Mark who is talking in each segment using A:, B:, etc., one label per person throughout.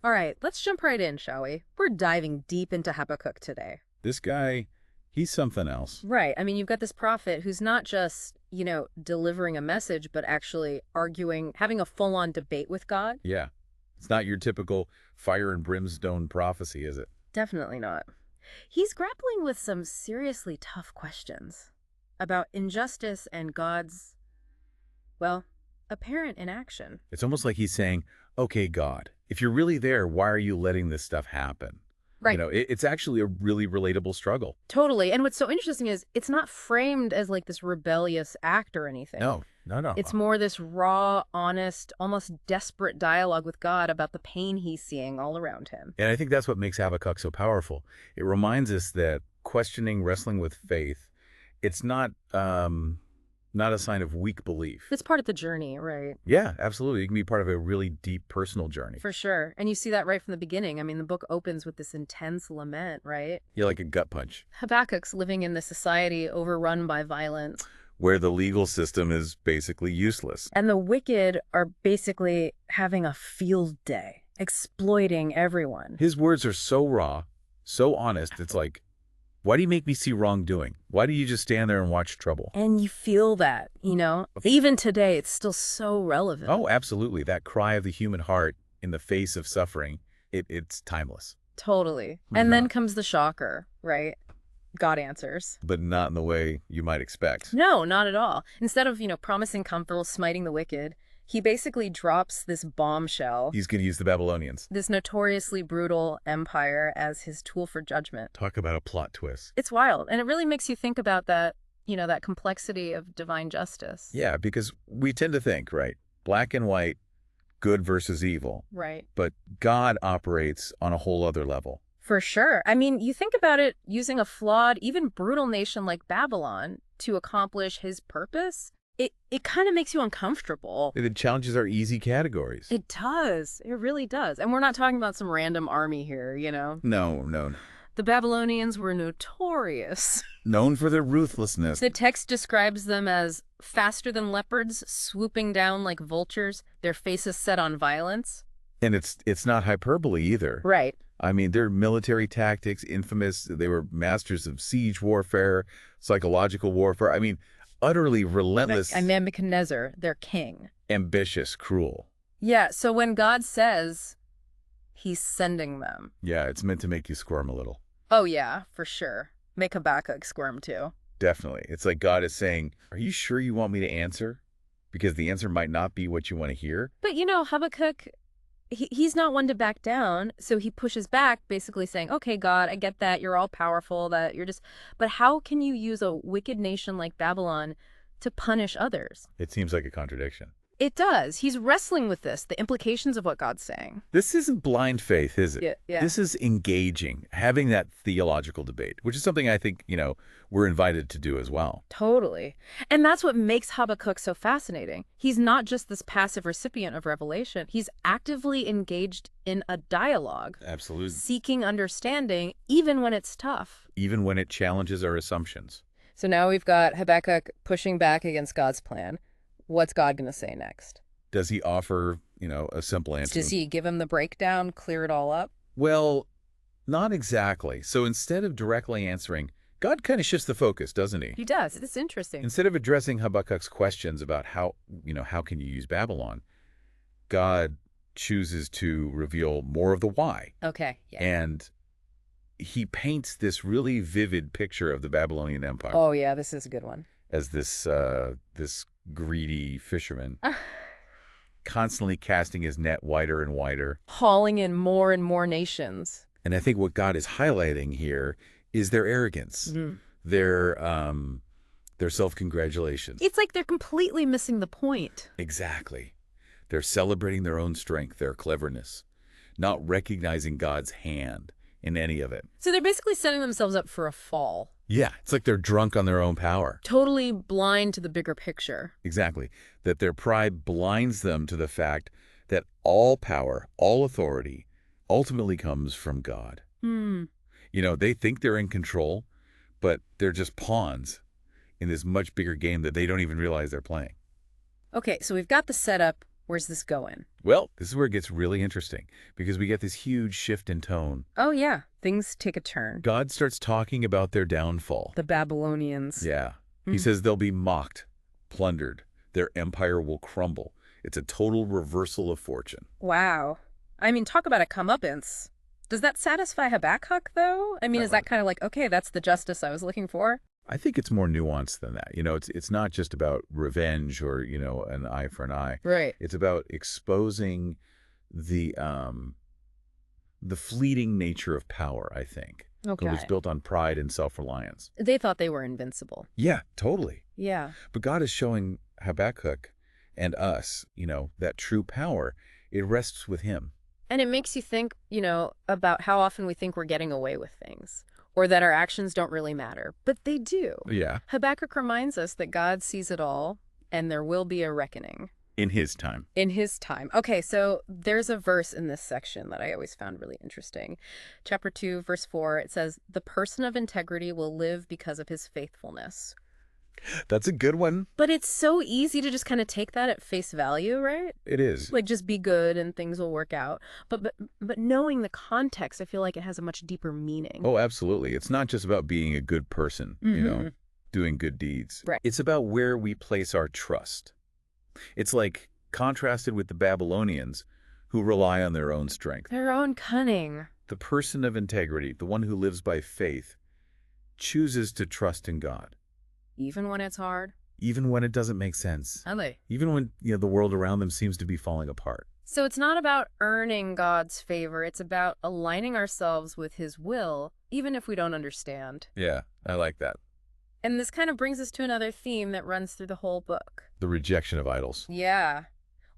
A: All right, let's jump right in, shall we? We're diving deep into Habakkuk today.
B: This guy, he's something else.
A: Right. I mean, you've got this prophet who's not just, delivering a message, but actually arguing, having a full-on debate with God.
B: Yeah. It's not your typical fire and brimstone prophecy, is it?
A: Definitely not. He's grappling with some seriously tough questions about injustice and God's, well, apparent inaction.
B: It's almost like he's saying, okay, God, if you're really there, why are you letting this stuff happen?
A: Right.
B: It's actually a really relatable struggle.
A: Totally. And what's so interesting is it's not framed as like this rebellious act or anything.
B: No, no, no.
A: It's more this raw, honest, almost desperate dialogue with God about the pain he's seeing all around him.
B: And I think that's what makes Habakkuk so powerful. It reminds us that questioning, wrestling with faith, it's not a sign of weak belief.
A: It's part of the journey, right?
B: Yeah, absolutely. It can be part of a really deep personal journey.
A: For sure. And you see that right from the beginning. I mean, the book opens with this intense lament, right?
B: Yeah, like a gut punch,
A: Habakkuk's living in the society overrun by violence.
B: where the legal system is basically useless.
A: And the wicked are basically having a field day, exploiting everyone.
B: His words are so raw, so honest. It's like, why do you make me see wrongdoing? Why do you just stand there and watch trouble?
A: And you feel that, even today, it's still so relevant.
B: Oh, absolutely. That cry of the human heart in the face of suffering, it's timeless.
A: Totally. And then comes the shocker, right? God answers.
B: But not in the way you might expect.
A: No, not at all. Instead of, promising comfort, smiting the wicked, he basically drops this bombshell,
B: He's going to use the Babylonians.
A: this notoriously brutal empire, as his tool for judgment.
B: Talk about a plot twist.
A: It's wild. And it really makes you think about that, that complexity of divine justice.
B: Yeah, because we tend to think, right, black and white, good versus evil.
A: Right.
B: But God operates on a whole other level.
A: For sure. I mean, you think about it, using a flawed, even brutal nation like Babylon to accomplish his purpose, it kind of makes you uncomfortable.
B: It challenges our easy categories.
A: It does. It really does. And we're not talking about some random army here,
B: No, no.
A: The Babylonians were notorious.
B: Known for their ruthlessness.
A: The text describes them as faster than leopards, swooping down like vultures, their faces set on violence.
B: And it's not hyperbole either.
A: Right.
B: I mean, their military tactics, infamous. They were masters of siege warfare, psychological warfare. I mean, utterly relentless,
A: And Nebuchadnezzar, their king.
B: ambitious, cruel.
A: Yeah, so when God says he's sending them.
B: Yeah, it's meant to make you squirm a little.
A: Oh, yeah, for sure. Make Habakkuk squirm, too.
B: Definitely. It's like God is saying, are you sure you want me to answer? Because the answer might not be what you want to hear.
A: But, Habakkuk, he's not one to back down, so he pushes back, basically saying, okay, God, I get that, you're all powerful, that you're just... But how can you use a wicked nation like Babylon to punish others?
B: It seems like a contradiction.
A: It does. He's wrestling with this, the implications of what God's saying.
B: This isn't blind faith, is it?
A: Yeah.
B: This is engaging, having that theological debate, which is something I think, we're invited to do as well.
A: Totally. And that's what makes Habakkuk so fascinating. He's not just this passive recipient of revelation. He's actively engaged in a dialogue.
B: Absolutely.
A: Seeking understanding, even when it's tough.
B: Even when it challenges our assumptions.
A: So now we've got Habakkuk pushing back against God's plan. What's God going to say next?
B: Does he offer, a simple answer?
A: Does he give him the breakdown, clear it all up?
B: Well, not exactly. So instead of directly answering, God kind of shifts the focus, doesn't he?
A: He does. It's interesting.
B: Instead of addressing Habakkuk's questions about how can you use Babylon, God chooses to reveal more of the why.
A: Okay, yeah.
B: And he paints this really vivid picture of the Babylonian Empire
A: Oh, yeah, this is a good one.
B: as this greedy fisherman constantly casting his net wider and wider.
A: Hauling in more and more nations.
B: And I think what God is highlighting here is their arrogance, their self-congratulations.
A: It's like they're completely missing the point.
B: Exactly. They're celebrating their own strength, their cleverness, not recognizing God's hand in any of it.
A: So they're basically setting themselves up for a fall.
B: Yeah, it's like they're drunk on their own power.
A: Totally blind to the bigger picture.
B: Exactly. That their pride blinds them to the fact that all power, all authority ultimately comes from God. They think they're in control, but they're just pawns in this much bigger game that they don't even realize they're playing.
A: Okay, so we've got the setup. Where's this going?
B: Well, this is where it gets really interesting because we get this huge shift in tone.
A: Oh, yeah. Things take a turn.
B: God starts talking about their downfall.
A: The Babylonians.
B: Yeah. He says they'll be mocked, plundered. Their empire will crumble. It's a total reversal of fortune.
A: Wow. I mean, talk about a comeuppance. Does that satisfy Habakkuk, though? I mean, is that kind of like, okay, that's the justice I was looking for?
B: I think it's more nuanced than that. It's not just about revenge or, an eye for an eye.
A: Right.
B: It's about exposing the fleeting nature of power, I think.
A: Okay.
B: It was built on pride and self-reliance.
A: They thought they were invincible.
B: Yeah, totally.
A: Yeah.
B: But God is showing Habakkuk and us, that true power, it rests with him.
A: And it makes you think, about how often we think we're getting away with things, or that our actions don't really matter. But they do.
B: Yeah.
A: Habakkuk reminds us that God sees it all, and there will be a reckoning.
B: In his time.
A: In his time. Okay, so there's a verse in this section that I always found really interesting. Chapter 2, verse 4, it says, "The person of integrity will live because of his faithfulness."
B: That's a good one.
A: But it's so easy to just kind of take that at face value, right?
B: It is.
A: Like, just be good and things will work out. But knowing the context, I feel like it has a much deeper meaning.
B: Oh, absolutely. It's not just about being a good person, doing good deeds.
A: Right.
B: It's about where we place our trust. It's like contrasted with the Babylonians who rely on their own strength.
A: Their own cunning.
B: The person of integrity, the one who lives by faith, chooses to trust in God.
A: Even when it's hard.
B: Even when it doesn't make sense.
A: Really?
B: Even when the world around them seems to be falling apart.
A: So it's not about earning God's favor. It's about aligning ourselves with his will, even if we don't understand.
B: Yeah, I like that.
A: And this kind of brings us to another theme that runs through the whole book.
B: The rejection of idols.
A: Yeah.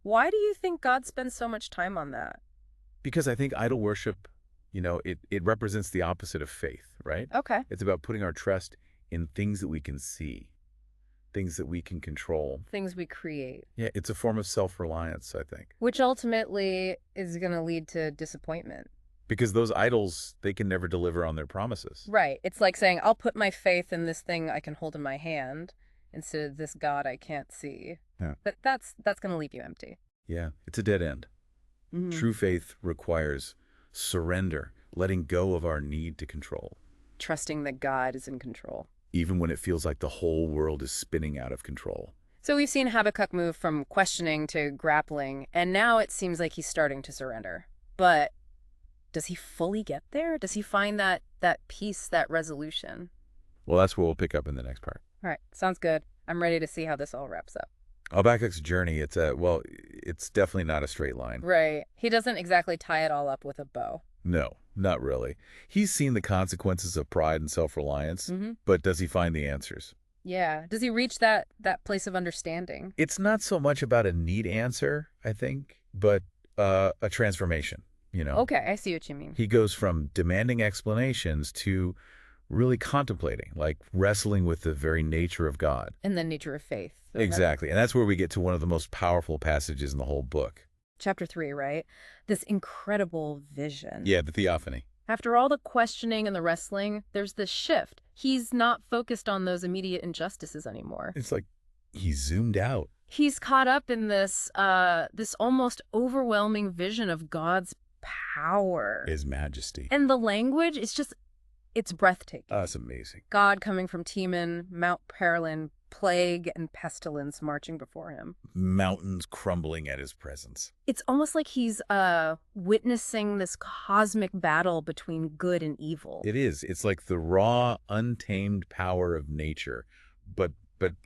A: Why do you think God spends so much time on that?
B: Because I think idol worship, it represents the opposite of faith, right?
A: Okay.
B: It's about putting our trust in things that we can see, things that we can control.
A: Things we create.
B: Yeah, it's a form of self-reliance, I think.
A: Which ultimately is going to lead to disappointment.
B: Because those idols, they can never deliver on their promises.
A: Right. It's like saying, I'll put my faith in this thing I can hold in my hand instead of this God I can't see.
B: Yeah.
A: But that's going to leave you empty.
B: Yeah, it's a dead end. True faith requires surrender, letting go of our need to control.
A: Trusting that God is in control.
B: Even when it feels like the whole world is spinning out of control.
A: So we've seen Habakkuk move from questioning to grappling, and now it seems like he's starting to surrender. But does he fully get there? Does he find that peace, that resolution?
B: Well, that's what we'll pick up in the next part.
A: All right, sounds good. I'm ready to see how this all wraps up.
B: Habakkuk's journey, it's definitely not a straight line.
A: Right. He doesn't exactly tie it all up with a bow.
B: No, not really. He's seen the consequences of pride and self-reliance, but does he find the answers?
A: Yeah. Does he reach that place of understanding?
B: It's not so much about a neat answer, I think, but a transformation,
A: Okay, I see what you mean.
B: He goes from demanding explanations to really contemplating, like wrestling with the very nature of God.
A: And the nature of faith. So
B: Exactly. And that's where we get to one of the most powerful passages in the whole book.
A: Chapter 3, right? This incredible vision.
B: Yeah, the theophany.
A: After all the questioning and the wrestling, there's this shift. He's not focused on those immediate injustices anymore.
B: It's like he zoomed out.
A: He's caught up in this almost overwhelming vision of God's power.
B: His majesty.
A: And the language is it's breathtaking.
B: That's amazing.
A: God coming from Teman, Mount Perilin, plague and pestilence marching before him.
B: Mountains crumbling at his presence.
A: It's almost like he's witnessing this cosmic battle between good and evil.
B: It is. It's like the raw, untamed power of nature, but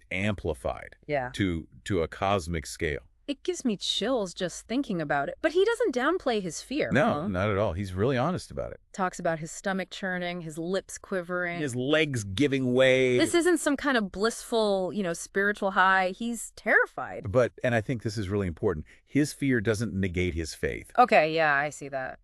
B: amplified to a cosmic scale.
A: It gives me chills just thinking about it. But he doesn't downplay his fear.
B: No, not at all. He's really honest about it.
A: Talks about his stomach churning, his lips quivering.
B: His legs giving way.
A: This isn't some kind of blissful, spiritual high. He's terrified.
B: And I think this is really important, his fear doesn't negate his faith.
A: Okay, yeah, I see that.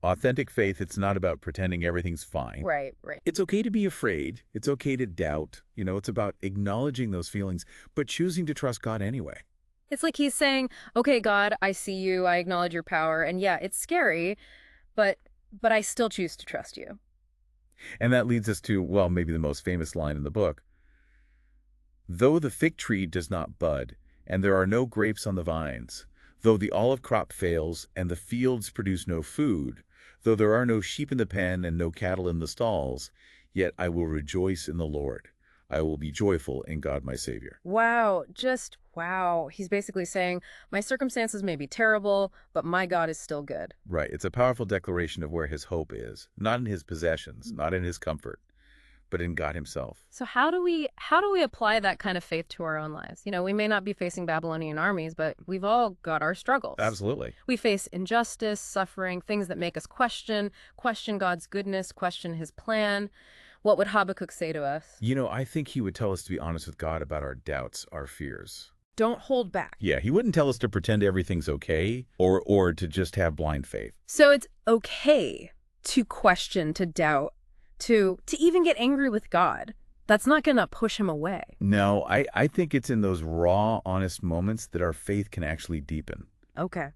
B: Authentic faith, it's not about pretending everything's fine.
A: Right.
B: It's okay to be afraid. It's okay to doubt. It's about acknowledging those feelings, but choosing to trust God anyway.
A: It's like he's saying, okay, God, I see you. I acknowledge your power. And yeah, it's scary, but I still choose to trust you.
B: And that leads us to, maybe the most famous line in the book. Though the fig tree does not bud, and there are no grapes on the vines, Though the olive crop fails and the fields produce no food, though there are no sheep in the pen and no cattle in the stalls, yet I will rejoice in the Lord. I will be joyful in God my Savior.
A: Wow, just wow. He's basically saying, my circumstances may be terrible, but my God is still good.
B: Right. It's a powerful declaration of where his hope is, not in his possessions, not in his comfort, but in God himself.
A: So how do we apply that kind of faith to our own lives? We may not be facing Babylonian armies, but we've all got our struggles.
B: Absolutely.
A: We face injustice, suffering, things that make us question God's goodness, question his plan. What would Habakkuk say to us?
B: I think he would tell us to be honest with God about our doubts, our fears.
A: Don't hold back.
B: Yeah, he wouldn't tell us to pretend everything's okay or to just have blind faith.
A: So it's okay to question, to doubt, to even get angry with God. That's not going to push him away.
B: No, I think it's in those raw, honest moments that our faith can actually deepen.
A: Okay.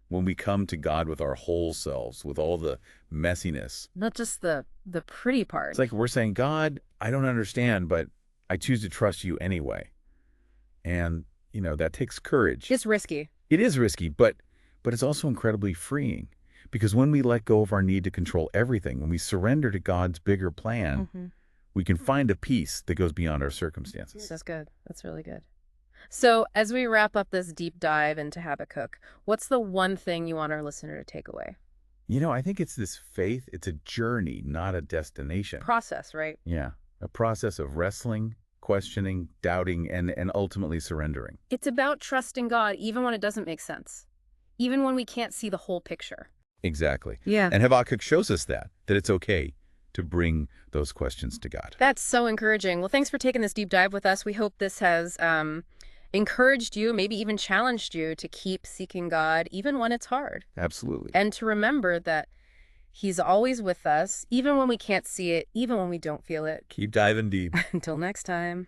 B: When we come to God with our whole selves, with all the messiness.
A: Not just the pretty part.
B: It's like we're saying, God, I don't understand, but I choose to trust you anyway. And, that takes courage.
A: It's risky.
B: It is risky, but it's also incredibly freeing. Because when we let go of our need to control everything, when we surrender to God's bigger plan, we can find a peace that goes beyond our circumstances.
A: That's good. That's really good. So as we wrap up this deep dive into Habakkuk, what's the one thing you want our listener to take away?
B: I think it's this faith. It's a journey, not a destination.
A: Process, right?
B: Yeah, a process of wrestling, questioning, doubting, and ultimately surrendering.
A: It's about trusting God even when it doesn't make sense, even when we can't see the whole picture.
B: Exactly.
A: Yeah.
B: And Habakkuk shows us that it's okay to bring those questions to God.
A: That's so encouraging. Well, thanks for taking this deep dive with us. We hope this has encouraged you, maybe even challenged you to keep seeking God even when it's hard.
B: Absolutely.
A: And to remember that he's always with us, even when we can't see it, even when we don't feel it.
B: Keep diving deep.
A: Until next time.